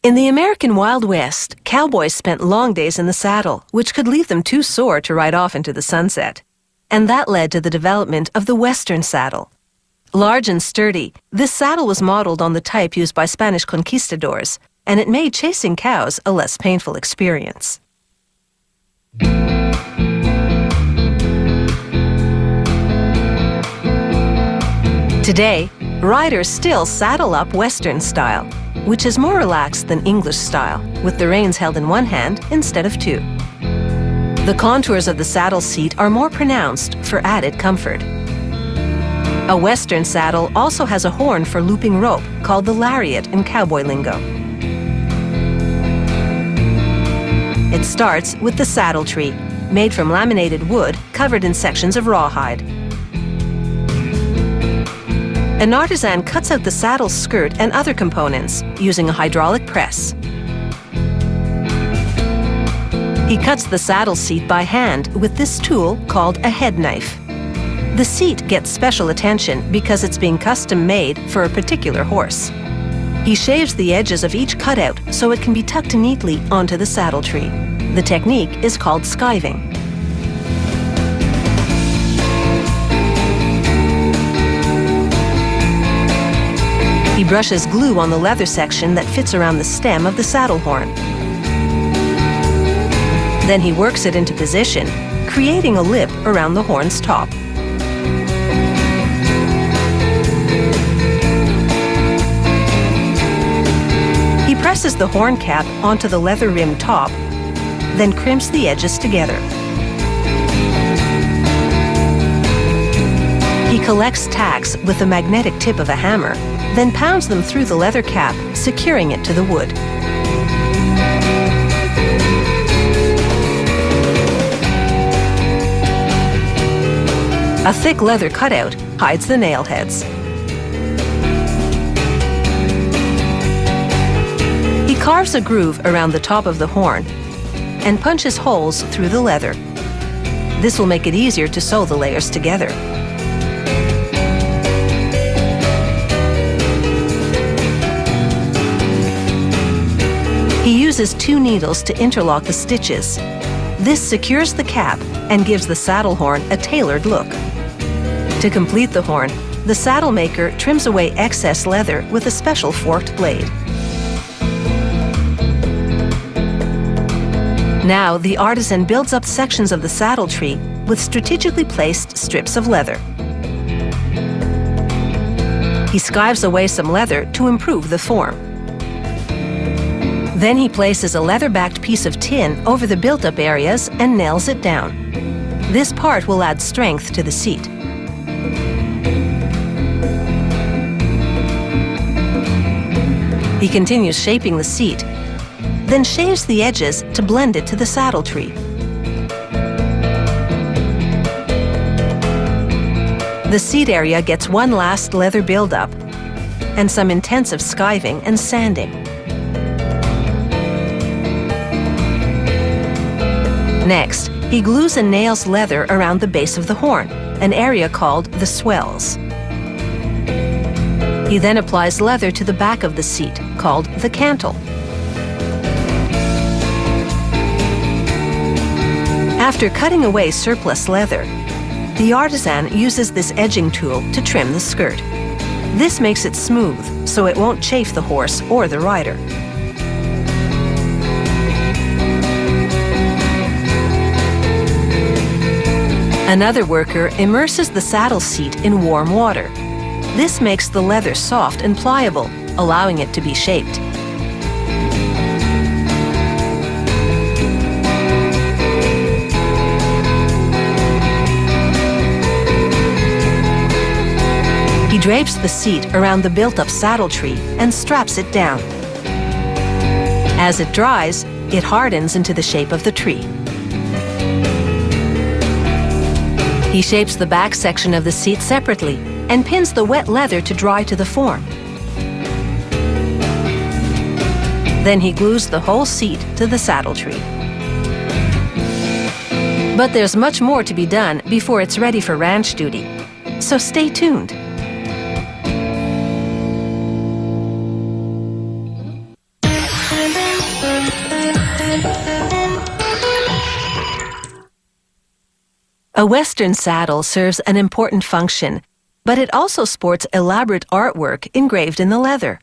In the American Wild West, cowboys spent long days in the saddle, which could leave them too sore to ride off into the sunset. And that led to the development of the Western saddle. Large and sturdy, this saddle was modeled on the type used by Spanish conquistadors, and it made chasing cows a less painful experience. Today, riders still saddle up Western style, which is more relaxed than English style, with the reins held in one hand instead of two. The contours of the saddle seat are more pronounced for added comfort. A Western saddle also has a horn for looping rope called the lariat in cowboy lingo. It starts with the saddle tree, made from laminated wood covered in sections of rawhide. An artisan cuts out the saddle skirt and other components using a hydraulic press. He cuts the saddle seat by hand with this tool called a head knife. The seat gets special attention because it's being custom made for a particular horse. He shaves the edges of each cutout so it can be tucked neatly onto the saddle tree. The technique is called skiving. He brushes glue on the leather section that fits around the stem of the saddle horn. Then he works it into position, creating a lip around the horn's top. He presses the horn cap onto the leather rim top, then crimps the edges together. He collects tacks with the magnetic tip of a hammer, then pounds them through the leather cap, securing it to the wood. A thick leather cutout hides the nail heads. He carves a groove around the top of the horn and punches holes through the leather. This will make it easier to sew the layers together. He uses two needles to interlock the stitches. This secures the cap and gives the saddle horn a tailored look. To complete the horn, the saddle maker trims away excess leather with a special forked blade. Now, the artisan builds up sections of the saddle tree with strategically placed strips of leather. He skives away some leather to improve the form. Then he places a leather-backed piece of tin over the built-up areas and nails it down. This part will add strength to the seat. He continues shaping the seat, then shaves the edges to blend it to the saddle tree. The seat area gets one last leather buildup and some intensive skiving and sanding. Next, he glues and nails leather around the base of the horn, an area called the swells. He then applies leather to the back of the seat, called the cantle. After cutting away surplus leather, the artisan uses this edging tool to trim the skirt. This makes it smooth, so it won't chafe the horse or the rider. Another worker immerses the saddle seat in warm water. This makes the leather soft and pliable, allowing it to be shaped. He drapes the seat around the built-up saddle tree and straps it down. As it dries, it hardens into the shape of the tree. He shapes the back section of the seat separately and pins the wet leather to dry to the form. Then he glues the whole seat to the saddle tree. But there's much more to be done before it's ready for ranch duty, so stay tuned. A Western saddle serves an important function, but it also sports elaborate artwork engraved in the leather.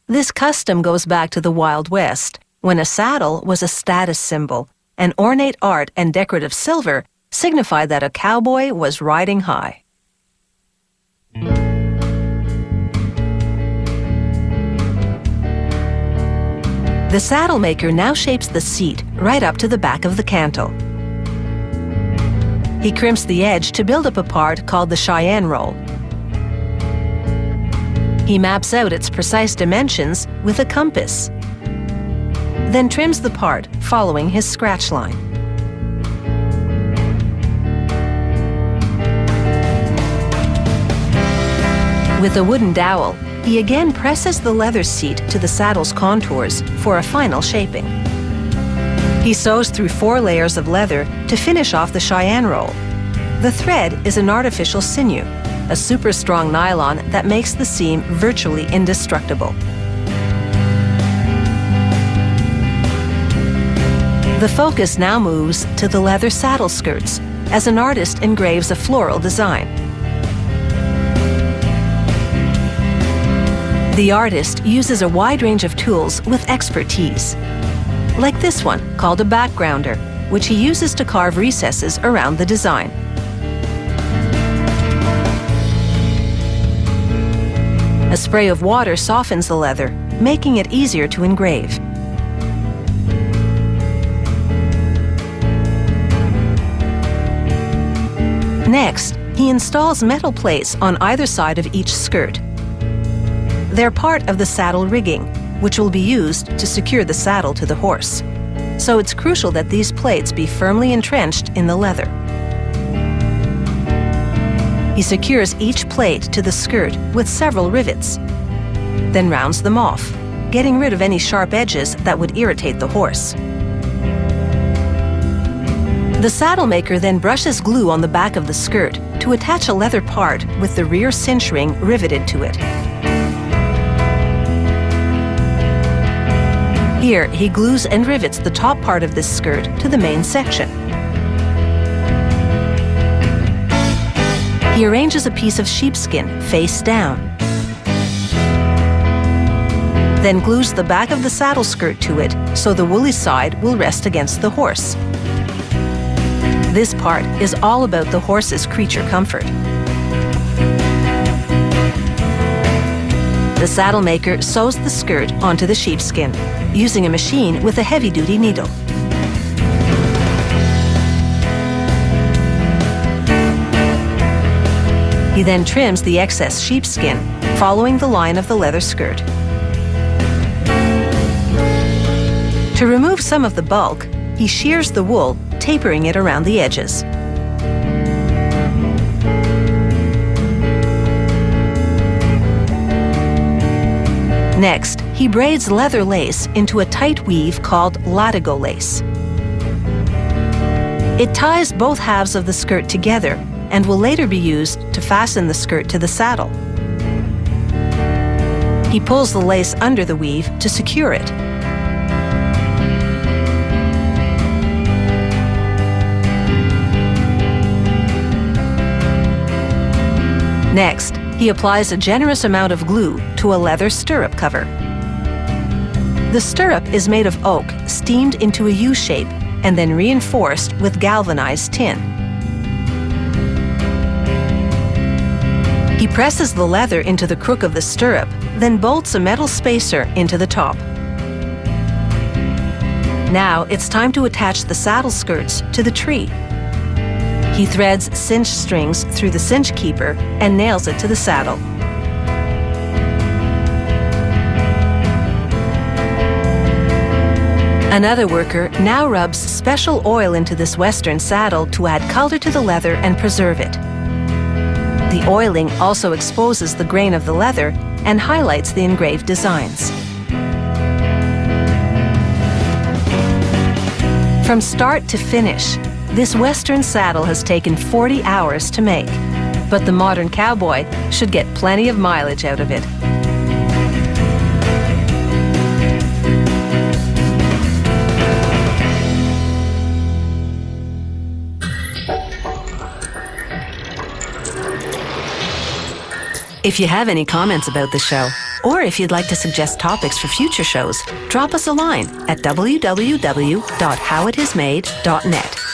This custom goes back to the Wild West, when a saddle was a status symbol, and ornate art and decorative silver signified that a cowboy was riding high. The saddle maker now shapes the seat right up to the back of the cantle. He crimps the edge to build up a part called the Cheyenne roll. He maps out its precise dimensions with a compass, then trims the part following his scratch line. With a wooden dowel, he again presses the leather seat to the saddle's contours for a final shaping. He sews through 4 layers of leather to finish off the Cheyenne roll. The thread is an artificial sinew, a super strong nylon that makes the seam virtually indestructible. The focus now moves to the leather saddle skirts as an artist engraves a floral design. The artist uses a wide range of tools with expertise, like this one called a backgrounder, which he uses to carve recesses around the design. A spray of water softens the leather, making it easier to engrave. Next, he installs metal plates on either side of each skirt. They're part of the saddle rigging, which will be used to secure the saddle to the horse. So it's crucial that these plates be firmly entrenched in the leather. He secures each plate to the skirt with several rivets, then rounds them off, getting rid of any sharp edges that would irritate the horse. The saddle maker then brushes glue on the back of the skirt to attach a leather part with the rear cinch ring riveted to it. Here, he glues and rivets the top part of this skirt to the main section. He arranges a piece of sheepskin face down, then glues the back of the saddle skirt to it so the woolly side will rest against the horse. This part is all about the horse's creature comfort. The saddle maker sews the skirt onto the sheepskin, using a machine with a heavy-duty needle. He then trims the excess sheepskin, following the line of the leather skirt. To remove some of the bulk, he shears the wool, tapering it around the edges. Next, he braids leather lace into a tight weave called latigo lace. It ties both halves of the skirt together and will later be used to fasten the skirt to the saddle. He pulls the lace under the weave to secure it. Next, he applies a generous amount of glue to a leather stirrup cover. The stirrup is made of oak, steamed into a U shape, and then reinforced with galvanized tin. He presses the leather into the crook of the stirrup, then bolts a metal spacer into the top. Now it's time to attach the saddle skirts to the tree. He threads cinch strings through the cinch keeper and nails it to the saddle. Another worker now rubs special oil into this Western saddle to add color to the leather and preserve it. The oiling also exposes the grain of the leather and highlights the engraved designs. From start to finish, this Western saddle has taken 40 hours to make, but the modern cowboy should get plenty of mileage out of it. If you have any comments about the show, or if you'd like to suggest topics for future shows, drop us a line at www.howitismade.net.